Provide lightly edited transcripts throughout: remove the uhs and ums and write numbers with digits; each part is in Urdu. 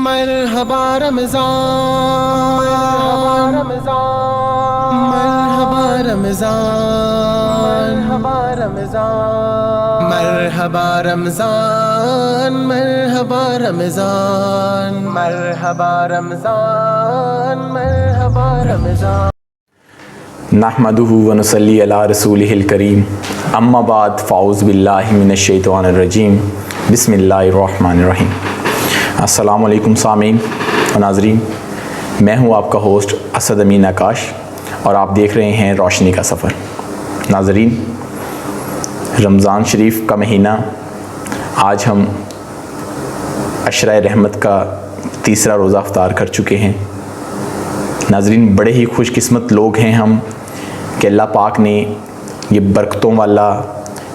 مرحبا رمضان، مرحبا رمضان، مرحبا رمضان، مرحبا رمضان، مرحبا رمضان، مرحبا رمضان۔ نحمدہ ونصلی علی رسولہ الکریم، اما بعد فاعوذ باللہ من الشیطان الرجیم، بسم اللہ الرحمن الرحیم۔ السلام علیکم سامعین و ناظرین، میں ہوں آپ کا ہوسٹ اسد امین آکاش اور آپ دیکھ رہے ہیں روشنی کا سفر۔ ناظرین، رمضان شریف کا مہینہ، آج ہم عشرہ رحمت کا تیسرا روزہ افطار کر چکے ہیں۔ ناظرین، بڑے ہی خوش قسمت لوگ ہیں ہم کہ اللہ پاک نے یہ برکتوں والا،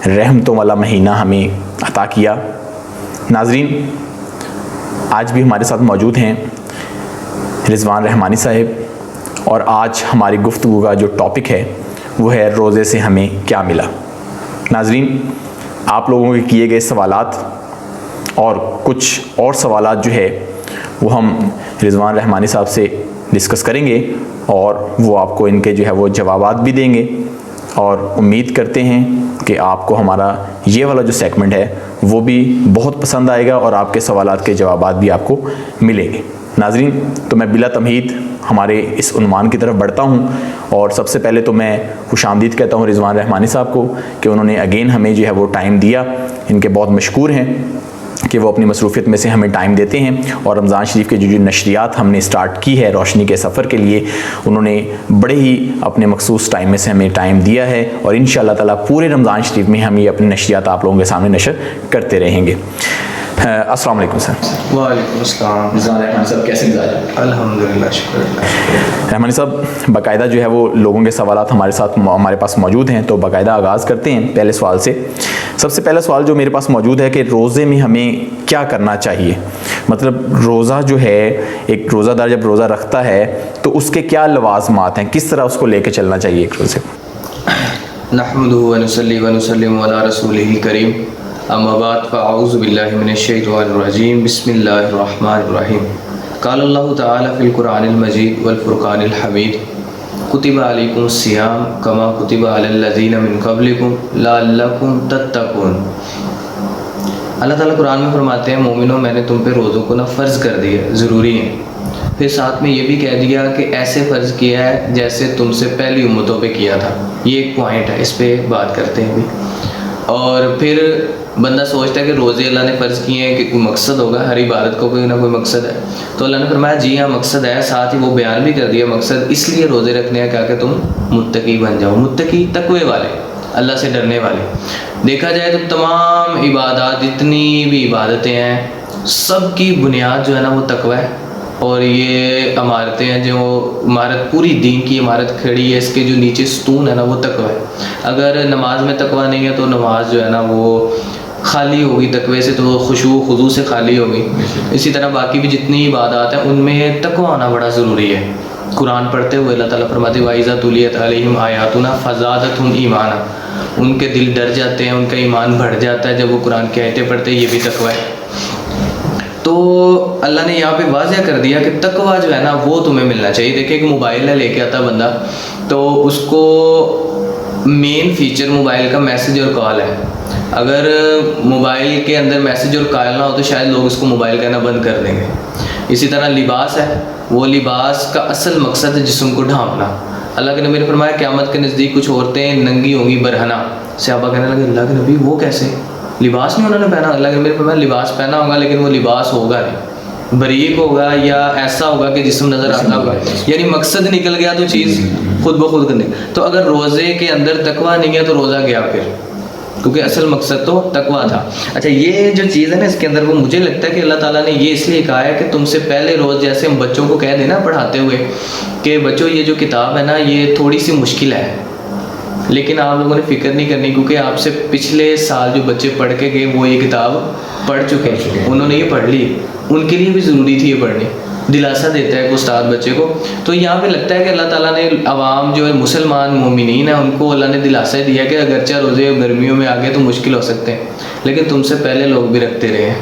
رحمتوں والا مہینہ ہمیں عطا کیا۔ ناظرین، آج بھی ہمارے ساتھ موجود ہیں رضوان رحمانی صاحب، اور آج ہماری گفتگو کا جو ٹاپک ہے وہ ہے روزے سے ہمیں کیا ملا۔ ناظرین، آپ لوگوں کے کیے گئے سوالات اور کچھ اور سوالات جو ہے وہ ہم رضوان رحمانی صاحب سے ڈسکس کریں گے اور وہ آپ کو ان کے جو ہے وہ جوابات بھی دیں گے، اور امید کرتے ہیں کہ آپ کو ہمارا یہ والا جو سیگمنٹ ہے وہ بھی بہت پسند آئے گا اور آپ کے سوالات کے جوابات بھی آپ کو ملیں گے۔ ناظرین، تو میں بلا تمہید ہمارے اس عنوان کی طرف بڑھتا ہوں، اور سب سے پہلے تو میں خوش آمدید کہتا ہوں رضوان رحمانی صاحب کو کہ انہوں نے اگین ہمیں جو ہے وہ ٹائم دیا۔ ان کے بہت مشکور ہیں کہ وہ اپنی مصروفیت میں سے ہمیں ٹائم دیتے ہیں، اور رمضان شریف کے جو نشریات ہم نے اسٹارٹ کی ہے روشنی کے سفر کے لیے، انہوں نے بڑے ہی اپنے مخصوص ٹائم میں سے ہمیں ٹائم دیا ہے، اور انشاءاللہ تعالیٰ پورے رمضان شریف میں ہم یہ اپنی نشریات آپ لوگوں کے سامنے نشر کرتے رہیں گے۔ السلام علیکم سر۔ وعلیکم السلام۔ رضوان رحمانی صاحب کیسے مزاج ہے؟ الحمدللہ، شکر اللہ۔ رحمانی صاحب، باقاعدہ جو ہے وہ لوگوں کے سوالات ہمارے پاس موجود ہیں، تو باقاعدہ آغاز کرتے ہیں پہلے سوال سے۔ سب سے پہلا سوال جو میرے پاس موجود ہے کہ روزے میں ہمیں کیا کرنا چاہیے؟ مطلب روزہ جو ہے، ایک روزہ دار جب روزہ رکھتا ہے تو اس کے کیا لوازمات ہیں، کس طرح اس کو لے کے چلنا چاہیے ایک روزے کو؟ نحمدہ ونصلی ونسلم علی رسولہ الکریم، اما بعد فاعوذ باللہ من الشیطان الرجیم، بسم اللہ الرحمن الرحیم۔ قال اللہ تعالی فی القرآن المجید والفرقان الحمید، کتب علیکم الصیام کما کتب علی الذین من قبلکم لعلکم تتقون۔ اللہ تعالیٰ قرآن میں فرماتے ہیں، مومنوں میں نے تم پہ روزوں کو فرض کر دیا، ضروری ہیں۔ پھر ساتھ میں یہ بھی کہہ دیا کہ ایسے فرض کیا ہے جیسے تم سے پہلی امتوں پہ کیا تھا۔ یہ ایک پوائنٹ ہے، اس پہ بات کرتے ہیں بھی۔ اور پھر بندہ سوچتا ہے کہ روزے اللہ نے فرض کیے ہیں کہ کوئی مقصد ہوگا، ہر عبادت کو کوئی نہ کوئی مقصد ہے، تو اللہ نے فرمایا جی ہاں مقصد ہے، ساتھ ہی وہ بیان بھی کر دیا مقصد اس لیے روزے رکھنے ہیں کیا کہ تم متقی بن جاؤ۔ متقی تقوی والے، اللہ سے ڈرنے والے۔ دیکھا جائے تو تمام عبادات، جتنی بھی عبادتیں ہیں، سب کی بنیاد جو ہے نا وہ تقوی ہے، اور یہ عمارتیں ہیں، جو عمارت پوری دین کی عمارت کھڑی ہے، اس کے جو نیچے ستون ہے نا وہ تقوی ہے۔ اگر نماز میں تقوی نہیں ہے تو نماز جو ہے نا وہ خالی ہوگی، تقوی سے تو خشوع و خضوع سے خالی ہوگی۔ اسی طرح باقی بھی جتنی عبادات ہیں ان میں تقوی ہونا بڑا ضروری ہے۔ قرآن پڑھتے ہوئے اللہ تعالیٰ فرماتے ہیں وَإِذَا تُلِيَتْ عَلَيْهِمْ آيَاتُنَا فَزَادَتْهُمْ ایمانا، ان کے دل ڈر جاتے ہیں، ان کا ایمان بڑھ جاتا ہے جب وہ قرآن کی آیتیں پڑھتے ہیں۔ یہ بھی تقوی ہے۔ تو اللہ نے یہاں پہ واضح کر دیا کہ تقوی جو ہے نا وہ تمہیں ملنا چاہیے۔ دیکھیں ایک موبائل ہے، لے کے آتا بندہ، تو اس کو مین فیچر موبائل کا میسیج اور کال ہے۔ اگر موبائل کے اندر میسیج اور کال نہ ہو تو شاید لوگ اس کو موبائل کہنا بند کر دیں گے۔ اسی طرح لباس ہے، وہ لباس کا اصل مقصد ہے جسم کو ڈھانپنا۔ اللہ کے نبی نے فرمایا قیامت کے نزدیک کچھ عورتیں ننگی ہوں گی برہنہ۔ صحابہ کہنے لگے اللہ کے نبی وہ کیسے؟ لباس نہیں انہوں نے پہنا؟ اللہ کے نبی نے فرمایا لباس پہنا ہوگا لیکن وہ لباس ہوگا نہیں، بریک ہوگا یا ایسا ہوگا کہ جسم نظر آتا ہوگا، یعنی مقصد نکل گیا تو چیز خود بخود کرنے۔ تو اگر روزے کے اندر تقوی نہیں ہے تو روزہ گیا پھر، کیونکہ اصل مقصد تو تقوی تھا۔ اچھا، یہ جو چیز ہے نا اس کے اندر، وہ مجھے لگتا ہے کہ اللہ تعالیٰ نے یہ اس لیے کہا ہے کہ تم سے پہلے روز، جیسے ہم بچوں کو کہہ دیں نا پڑھاتے ہوئے کہ بچوں یہ جو کتاب ہے نا یہ تھوڑی سی مشکل ہے، لیکن آپ لوگوں نے فکر نہیں کرنی، کیونکہ آپ سے پچھلے سال جو بچے پڑھ کے گئے وہ یہ کتاب پڑھ چکے ہیں، انہوں نے یہ پڑھ لی، ان کے لیے بھی ضروری تھی یہ پڑھنی۔ دلاسا دیتا ہے ایک استاد بچے کو۔ تو یہاں پہ لگتا ہے کہ اللہ تعالیٰ نے عوام جو مسلمان مومنین ہیں ان کو اللہ نے دلاسا دیا کہ اگرچہ روزے گرمیوں میں آگے تو مشکل ہو سکتے ہیں لیکن تم سے پہلے لوگ بھی رکھتے رہے ہیں،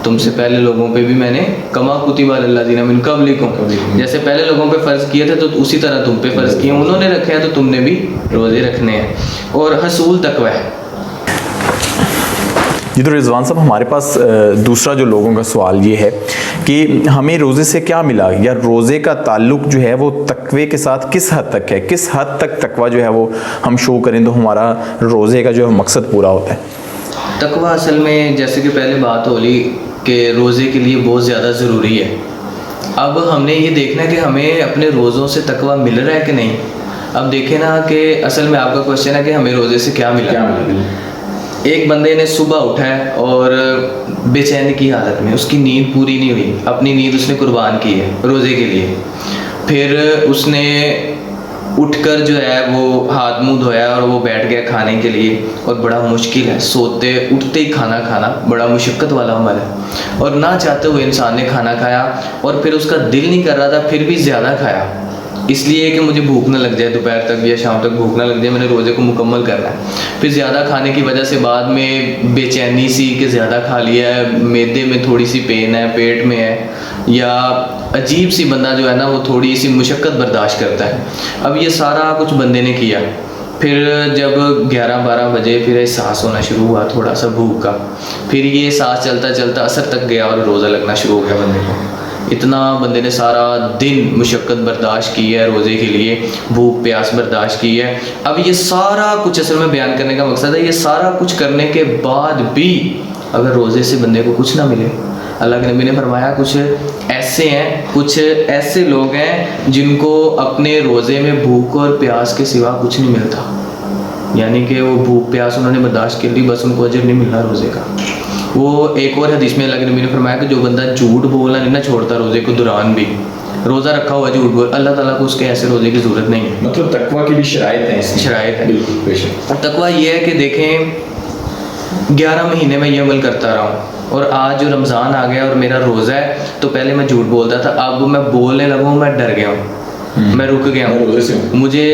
تم سے پہلے لوگوں پہ بھی میں نے کما کتب علی الذین من قبلکم، جیسے پہلے لوگوں پہ فرض کیے تھے تو اسی طرح تم پہ فرض کیے، انہوں نے رکھے ہیں تو تم نے بھی روزے رکھنے ہیں۔ اور حصول تقوی ہے۔ جی تو رضوان صاحب، ہمارے پاس دوسرا جو لوگوں کا سوال یہ ہے کہ ہمیں روزے سے کیا ملا، یا روزے کا تعلق جو ہے وہ تقوی کے ساتھ کس حد تک ہے، کس حد تک تقوی جو ہے وہ ہم شو کریں تو ہمارا روزے کا جو ہے مقصد پورا ہوتا ہے؟ تقوی اصل میں جیسے کہ پہلے بات ہو لی کہ روزے کے لیے بہت زیادہ ضروری ہے۔ اب ہم نے یہ دیکھنا ہے کہ ہمیں اپنے روزوں سے تقوی مل رہا ہے کہ نہیں۔ اب دیکھیں نا کہ اصل میں آپ کا کوشچن ہے کہ ہمیں روزے سے کیا ملا۔ ایک بندے نے صبح اٹھا ہے اور بے چینی کی حالت میں، اس کی نیند پوری نہیں ہوئی، اپنی نیند اس نے قربان کی ہے روزے کے لیے۔ پھر اس نے اٹھ کر جو ہے وہ ہاتھ منہ دھویا اور وہ بیٹھ گیا کھانے کے لیے، اور بڑا مشکل ہے، سوتے اٹھتے ہی کھانا کھانا بڑا مشقت والا عمل ہے، اور نہ چاہتے ہوئے انسان نے کھانا کھایا، اور پھر اس کا دل نہیں کر رہا تھا پھر بھی زیادہ کھایا، اس لیے کہ مجھے بھوک نہ لگ جائے، دوپہر تک یا شام تک بھوک نہ لگ جائے، میں نے روزے کو مکمل کرنا ہے۔ پھر زیادہ کھانے کی وجہ سے بعد میں بے چینی سی کہ زیادہ کھا لیا ہے، معدے میں تھوڑی سی پین ہے، پیٹ میں ہے، یا عجیب سی بندہ جو ہے نا وہ تھوڑی سی مشقت برداشت کرتا ہے۔ اب یہ سارا کچھ بندے نے کیا، پھر جب 11-12 بجے پھر احساس ہونا شروع ہوا تھوڑا سا بھوک کا، پھر یہ احساس چلتا چلتا عصر تک گیا اور روزہ لگنا شروع ہو گیا بندے کو۔ اتنا بندے نے سارا دن مشقت برداشت کی ہے روزے کے لیے، بھوک پیاس برداشت کی ہے۔ اب یہ سارا کچھ اصل میں بیان کرنے کا مقصد ہے، یہ سارا کچھ کرنے کے بعد بھی اگر روزے سے بندے کو کچھ نہ ملے، اللہ کے نبی نے فرمایا کچھ ایسے لوگ ہیں جن کو اپنے روزے میں بھوک اور پیاس کے سوا کچھ نہیں ملتا، یعنی کہ وہ بھوک پیاس انہوں نے برداشت کر لی، بس ان کو اجر نہیں ملنا روزے کا۔ وہ ایک اور حدیث میں اللہ کے نبی نے فرمایا کہ جو بندہ جھوٹ بولنا نہیں نہ چھوڑتا روزے کو دوران بھی، روزہ رکھا ہوا جھوٹ بول، اللہ تعالیٰ کو اس کے ایسے روزے کی ضرورت نہیں ہے۔ مطلب تقوی کی بھی شرائط ہیں، شرائط ہے بالکل بے شک۔ تقوی یہ ہے کہ دیکھیں 11 مہینے میں یہ عمل کرتا رہا ہوں، اور آج جو رمضان آ گیا اور میرا روزہ ہے، تو پہلے میں جھوٹ بولتا تھا، اب میں بولنے لگا ہوں، میں ڈر گیا ہوں، میں رک گیا ہوں، مجھے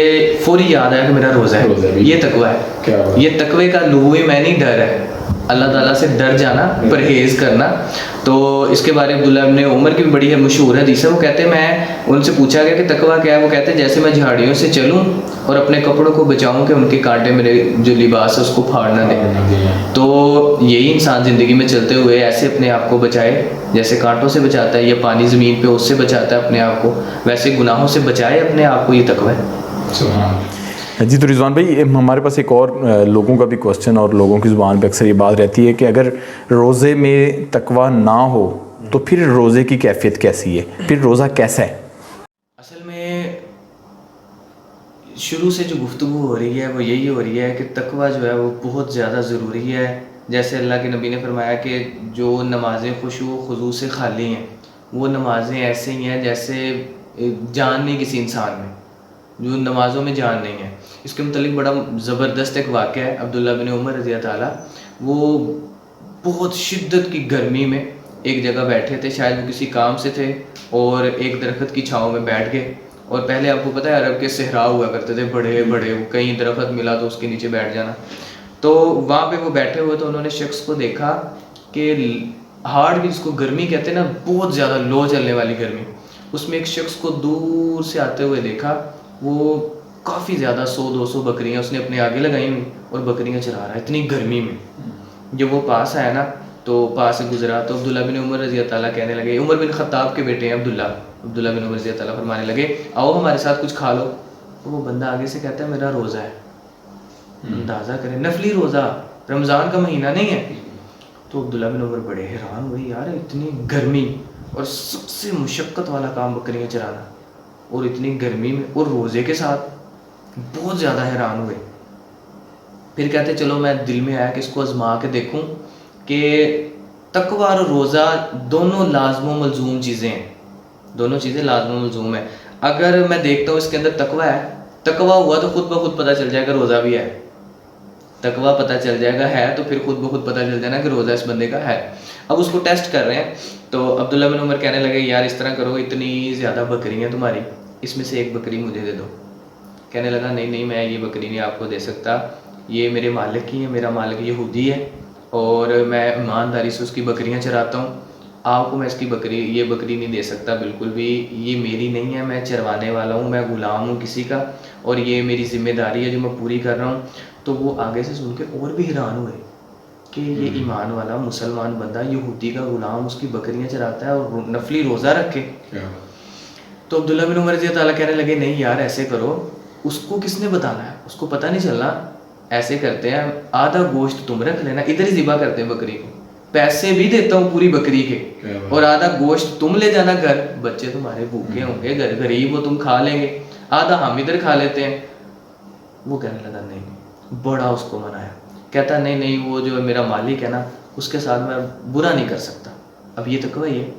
فوری یاد آیا کہ میرا روزہ ہے۔ یہ تقوی ہے، یہ تقوی کا لغوی معنی ڈر ہے، اللہ تعالیٰ سے ڈر جانا، پرہیز کرنا۔ تو اس کے بارے میں عبداللہ ابن عمر کی بھی بڑی مشہور حدیث ہے، وہ کہتے ہیں میں ان سے پوچھا گیا کہ تقوی کیا ہے، وہ کہتے ہیں جیسے میں جھاڑیوں سے چلوں اور اپنے کپڑوں کو بچاؤں کہ ان کے کانٹے میرے جو لباس ہے اس کو پھاڑ نہ دیں۔ تو یہی انسان زندگی میں چلتے ہوئے ایسے اپنے آپ کو بچائے، جیسے کانٹوں سے بچاتا ہے یا پانی زمین پہ اس سے بچاتا ہے اپنے آپ کو، ویسے گناہوں سے بچائے اپنے آپ کو، یہ تقوی ہے۔ جی تو رضوان بھائی، ہمارے پاس ایک اور لوگوں کا بھی کوسچن اور لوگوں کی زبان پہ اکثر یہ بات رہتی ہے کہ اگر روزے میں تقوی نہ ہو تو پھر روزے کی کیفیت کیسی ہے، پھر روزہ کیسا ہے؟ اصل میں شروع سے جو گفتگو ہو رہی ہے وہ یہی ہو رہی ہے کہ تقوی جو ہے وہ بہت زیادہ ضروری ہے۔ جیسے اللہ کے نبی نے فرمایا کہ جو نمازیں خشوع و خضوع سے خالی ہیں وہ نمازیں ایسے ہی ہیں جیسے جان نہیں کسی انسان میں، جو نمازوں میں جان نہیں ہے۔ اس کے متعلق بڑا زبردست ایک واقعہ ہے، عبداللہ بن عمر رضی اللہ تعالیٰ، وہ بہت شدت کی گرمی میں ایک جگہ بیٹھے تھے، شاید وہ کسی کام سے تھے، اور ایک درخت کی چھاؤں میں بیٹھ گئے۔ اور پہلے آپ کو پتہ ہے عرب کے صحرا ہوا کرتے تھے بڑے بڑے، کہیں درخت ملا تو اس کے نیچے بیٹھ جانا۔ تو وہاں پہ وہ بیٹھے ہوئے تو انہوں نے شخص کو دیکھا کہ ہارڈ بھی جس کو گرمی کہتے ہیں نا، بہت زیادہ لو چلنے والی گرمی، اس میں ایک شخص کو دور سے آتے ہوئے دیکھا، وہ کافی زیادہ 100-200 بکریاں اس نے اپنے آگے لگائی ہوئی اور بکریاں چرا رہا ہے اتنی گرمی میں۔ جب وہ پاس آیا نا تو پاس سے گزرا تو عبداللہ بن عمر رضی اللہ تعالیٰ کہنے لگے، عمر بن خطاب کے بیٹے ہیں عبداللہ بن عمر رضی اللہ تعالیٰ، فرمانے لگے آؤ ہمارے ساتھ کچھ کھا لو۔ تو وہ بندہ آگے سے کہتا ہے میرا روزہ ہے، اندازہ کریں نفلی روزہ، رمضان کا مہینہ نہیں ہے۔ تو عبداللہ بن عمر بڑے حیران ہوئے، یار اتنی گرمی اور سب سے مشقت والا کام بکریاں چرانا، اور اتنی گرمی میں اور روزے کے ساتھ، بہت زیادہ حیران ہوئے۔ پھر کہتے چلو میں دل میں آیا کہ اس کو آزما کے دیکھوں کہ تقوی اور روزہ دونوں لازم و ملزوم چیزیں ہیں، دونوں چیزیں لازم و ملزوم ہیں۔ اگر میں دیکھتا ہوں اس کے اندر تقوی ہے، تقوی ہوا تو خود بخود پتہ چل جائے گا روزہ بھی ہے، تقوی پتہ چل جائے گا ہے تو پھر خود بخود پتہ چل جانا کہ روزہ اس بندے کا ہے۔ اب اس کو ٹیسٹ کر رہے ہیں تو عبداللہ بن عمر کہنے لگے یار اس طرح کرو، اتنی زیادہ بکریاں تمہاری، اس میں سے ایک بکری مجھے دے دو۔ کہنے لگا نہیں میں یہ بکری نہیں آپ کو دے سکتا، یہ میرے مالک کی ہے، میرا مالک یہودی ہے اور میں ایمانداری سے اس کی بکریاں چراتا ہوں. آپ کو میں اس کی یہ بکری نہیں دے سکتا بالکل بھی, یہ میری نہیں ہے, میں چروانے والا ہوں, میں غلام ہوں کسی کا, اور یہ میری ذمہ داری ہے جو میں پوری کر رہا ہوں. تو وہ آگے سے سن کے اور بھی حیران ہوئے کہ یہ ایمان والا مسلمان بندہ یہودی کا غلام اس کی بکریاں چراتا ہے اور نفلی روزہ رکھے. تو عبداللہ بن عمر رضی اللہ تعالیٰ کہنے لگے نہیں یار ایسے کرو, اس کو کس نے بتانا ہے, اس کو پتہ نہیں چلنا, ایسے کرتے ہیں آدھا گوشت تم رکھ لینا, ادھر ہی ذبح کرتے ہیں بکری کو, پیسے بھی دیتا ہوں پوری بکری کے, اور آدھا گوشت تم لے جانا گھر, بچے تمہارے بھوکے ہوں گے, غریب ہو تم کھا لیں گے, آدھا ہم ادھر کھا لیتے ہیں. وہ کہنے لگا نہیں, بڑا اس کو منایا, کہتا نہیں وہ جو میرا مالک ہے نا اس کے ساتھ میں برا نہیں کر سکتا. اب یہ تقوی ہی ہے,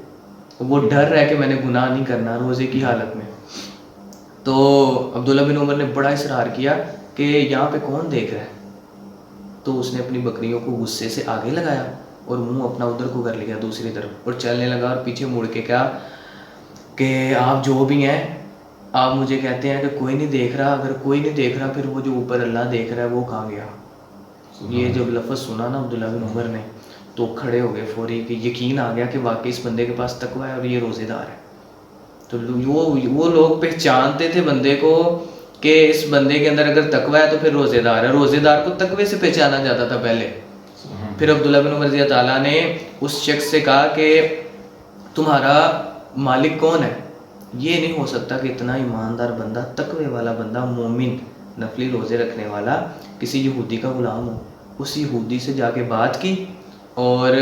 وہ ڈر رہا ہے کہ میں نے گناہ نہیں کرنا روزے کی حالت میں. تو عبداللہ بن عمر نے بڑا اصرار کیا کہ یہاں پہ کون دیکھ رہا ہے, تو اس نے اپنی بکریوں کو غصے سے آگے لگایا اور منہ اپنا ادھر کو کر لیا دوسری طرف, اور چلنے لگا, اور پیچھے مڑ کے کہا کہ آپ جو بھی ہیں آپ مجھے کہتے ہیں کہ کوئی نہیں دیکھ رہا, اگر کوئی نہیں دیکھ رہا پھر وہ جو اوپر اللہ دیکھ رہا ہے وہ کہاں گیا. یہ جب لفظ سنا نا عبداللہ بن عمر نے تو کھڑے ہو گئے فوری, کہ یقین آ گیا کہ واقعی اس بندے کے پاس تقویٰ ہے اور یہ روزے دار ہے. تو وہ لوگ پہچانتے تھے بندے کو کہ اس بندے کے اندر اگر تقویٰ ہے تو پھر روزے دار ہے. روزے دار کو تقوی سے پہچانا جاتا تھا پہلے. پھر عبداللہ بن عمر رضی تعالیٰ نے اس شخص سے کہا کہ تمہارا مالک کون ہے؟ یہ نہیں ہو سکتا کہ اتنا ایماندار بندہ, تقوی والا بندہ, مومن, نفلی روزے رکھنے والا کسی یہودی کا غلام ہو. اس یہودی سے جا کے بات کی, اور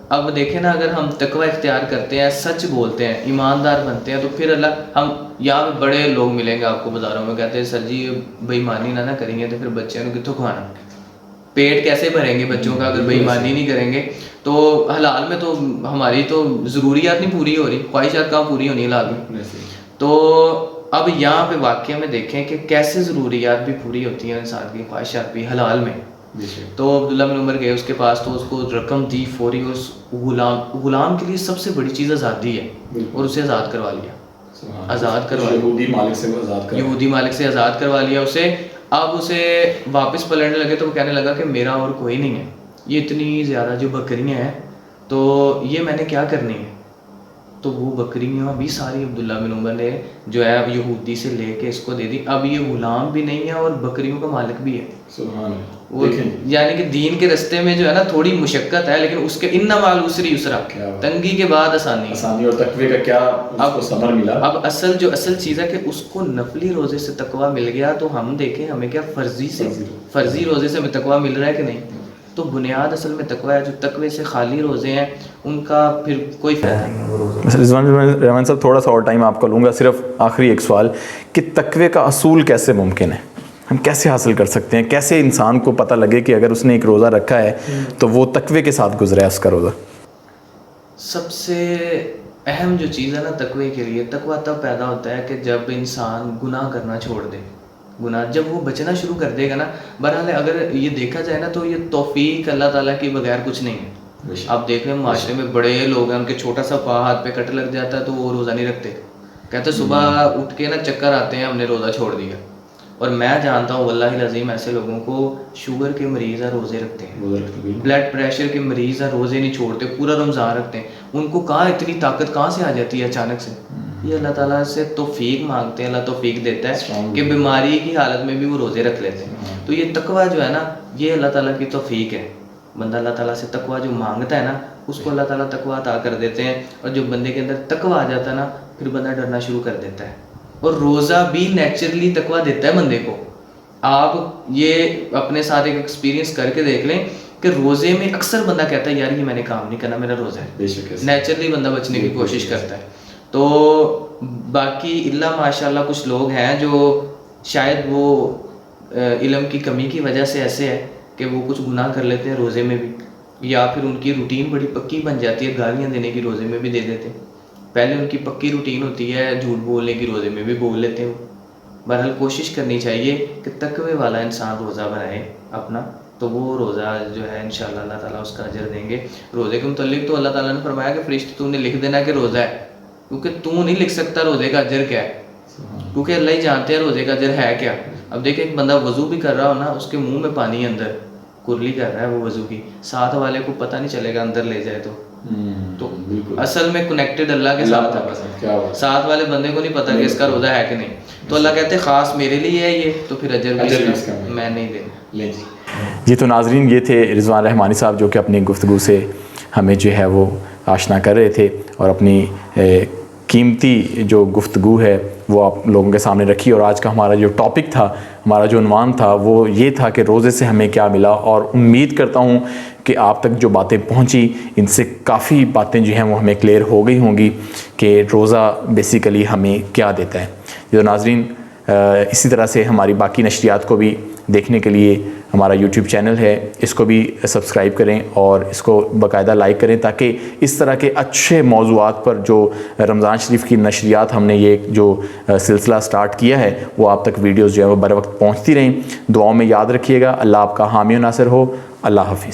اب دیکھیں نا اگر ہم تقوی اختیار کرتے ہیں, سچ بولتے ہیں, ایماندار بنتے ہیں, تو پھر اللہ ہم یہاں پہ بڑے لوگ ملیں گے آپ کو بازاروں میں, کہتے ہیں سر جی بے ایمانی نہ کریں گے تو پھر بچوں کو کتوں کھوانا, پیٹ کیسے بھریں گے بچوں کا اگر بے ایمانی نہیں کریں گے. تو حلال میں تو ہماری تو ضروریات نہیں پوری ہو رہی, خواہشات کہاں پوری ہونی حلال میں. تو اب یہاں پہ واقعہ میں دیکھیں کہ کیسے ضروریات بھی پوری ہوتی ہیں انسان کی, خواہشات بھی حلال میں. تو عبداللہ بن عمر گئے اس کے پاس, تو اس کو رقم دی فوری, اس غلام کے لیے سب سے بڑی چیز آزادی ہے, اور اسے آزاد کروا لیا, آزاد کروا لیا, یہودی مالک سے آزاد کروا لیا اسے. اب اسے واپس پلٹنے لگے تو وہ کہنے لگا کہ میرا اور کوئی نہیں ہے, یہ اتنی زیادہ جو بکریاں ہیں تو یہ میں نے کیا کرنی ہے. تو وہ بکریاں بھی ساری عبداللہ بن عمر نے جو ہے اب یہودی سے لے کے اس کو دے دی. اب یہ غلام بھی نہیں ہے اور بکریوں کا مالک بھی ہے. وہ یعنی کہ دین کے رستے میں جو ہے نا تھوڑی مشقت ہے, لیکن اس کے انما العسر یسرا, تنگی کے بعد آسانی, اور تقوی کا کیا اب ثمر ملا. اب اصل چیز ہے کہ اس کو نفلی روزے سے تقویٰ مل گیا, تو ہم دیکھیں ہمیں کیا فرضی روزے سے ہمیں تقویٰ مل رہا ہے کہ نہیں. تو بنیاد اصل میں تقویٰ ہے. جو تقوی سے خالی روزے ہیں ان کا پھر کوئی فائدہ نہیں. رحمان صاحب تھوڑا سا اور ٹائم آپ کا لوں گا, صرف آخری ایک سوال کہ تقوی کا اصول کیسے ممکن ہے, ہم کیسے حاصل کر سکتے ہیں, کیسے انسان کو پتہ لگے کہ اگر اس نے ایک روزہ رکھا ہے تو وہ تقوی کے ساتھ گزرا ہے اس کا روزہ. سب سے اہم جو چیز ہے نا تقوی کے لیے, تقویٰ تب پیدا ہوتا ہے کہ جب انسان گناہ کرنا چھوڑ دے. گناہ جب وہ بچنا شروع کر دے گا نا, بہرحال اگر یہ دیکھا جائے نا تو یہ توفیق اللہ تعالیٰ کے بغیر کچھ نہیں ہے. آپ دیکھ رہے ہیں معاشرے میں بڑے لوگ ہیں, ان کے چھوٹا سا پا ہاتھ پہ کٹ لگ جاتا ہے تو وہ روزہ نہیں رکھتے, کہتے صبح اٹھ کے نا چکر آتے ہیں ہم نے روزہ چھوڑ دیا. اور میں جانتا ہوں واللہ العظیم ایسے لوگوں کو, شوگر کے مریض ہیں روزے رکھتے ہیں, بلڈ پریشر کے مریض ہیں روزے نہیں چھوڑتے, پورا رمضان رکھتے ہیں. ان کو کہاں اتنی طاقت کہاں سے آ جاتی ہے اچانک سے. یہ اللہ تعالیٰ سے توفیق مانگتے ہیں, اللہ توفیق دیتا ہے کہ بیماری کی حالت میں بھی وہ روزے رکھ لیتے ہیں. تو یہ تقویٰ جو ہے نا یہ اللہ تعالیٰ کی توفیق ہے. بندہ اللہ تعالیٰ سے تقویٰ جو مانگتا ہے نا اس کو اللہ تعالیٰ تقویٰ عطا کر دیتے ہیں. اور جو بندے کے اندر تقویٰ آ جاتا ہے نا پھر بندہ ڈرنا شروع کر دیتا ہے. اور روزہ بھی نیچرلی تقویٰ دیتا ہے بندے کو. آپ یہ اپنے ساتھ ایک ایکسپیرینس کر کے دیکھ لیں کہ روزے میں اکثر بندہ کہتا ہے یار یہ میں نے کام نہیں کرنا, میرا روزہ ہے. نیچرلی بندہ بچنے کی کوشش کرتا ہے. تو باقی اللہ ماشاء اللہ کچھ لوگ ہیں جو شاید وہ علم کی کمی کی وجہ سے ایسے ہے کہ وہ کچھ گناہ کر لیتے ہیں روزے میں بھی, یا پھر ان کی روٹین بڑی پکی بن جاتی ہے, گالیاں دینے کی روزے میں بھی دے دیتے ہیں. پہلے ان کی پکی روٹین ہوتی ہے, جھوٹ بولنے کی روزے میں بھی بول لیتے ہیں. بہرحال کوشش کرنی چاہیے کہ تقوی والا انسان روزہ بنائے اپنا, تو وہ روزہ جو ہے انشاءاللہ اللہ تعالیٰ اس کا اجر دیں گے. روزے کے متعلق تو اللہ تعالیٰ نے فرمایا کہ فرشتے تو نے لکھ دینا کہ روزہ ہے, کیونکہ تو نہیں لکھ سکتا روزے کا اجر کیا ہے, کیونکہ اللہ ہی جانتے ہیں روزے کا اجر ہے کیا. اب دیکھیں ایک بندہ وضو بھی کر رہا ہو نا, اس کے منہ میں پانی اندر, کرلی کر رہا ہے وہ وضو کی, ساتھ والے کو پتہ نہیں چلے گا اندر لے جائے تو اصل میں کنیکٹڈ اللہ کے ساتھ ہے, ساتھ والے بندے کو نہیں پتہ کہ اس کا روزہ ہے کہ نہیں, تو اللہ کہتے ہیں خاص میرے لیے ہے یہ, تو پھر اجر بھی اس کا میں نہیں دینا. جی تو ناظرین یہ تھے رضوان رحمانی صاحب جو کہ اپنی گفتگو سے ہمیں جو ہے وہ آشنا کر رہے تھے, اور اپنی قیمتی جو گفتگو ہے وہ آپ لوگوں کے سامنے رکھی. اور آج کا ہمارا جو ٹاپک تھا, ہمارا جو عنوان تھا وہ یہ تھا کہ روزے سے ہمیں کیا ملا, اور امید کرتا ہوں کہ آپ تک جو باتیں پہنچی ان سے کافی باتیں جو ہیں وہ ہمیں کلیئر ہو گئی ہوں گی کہ روزہ بیسیکلی ہمیں کیا دیتا ہے. جو ناظرین اسی طرح سے ہماری باقی نشریات کو بھی دیکھنے کے لیے ہمارا یوٹیوب چینل ہے, اس کو بھی سبسکرائب کریں اور اس کو باقاعدہ لائک کریں, تاکہ اس طرح کے اچھے موضوعات پر جو رمضان شریف کی نشریات ہم نے یہ جو سلسلہ سٹارٹ کیا ہے وہ آپ تک ویڈیوز جو ہے وہ بر وقت پہنچتی رہیں. دعاؤں میں یاد رکھیے گا. اللہ آپ کا حامی و ناصر ہو. اللہ حافظ.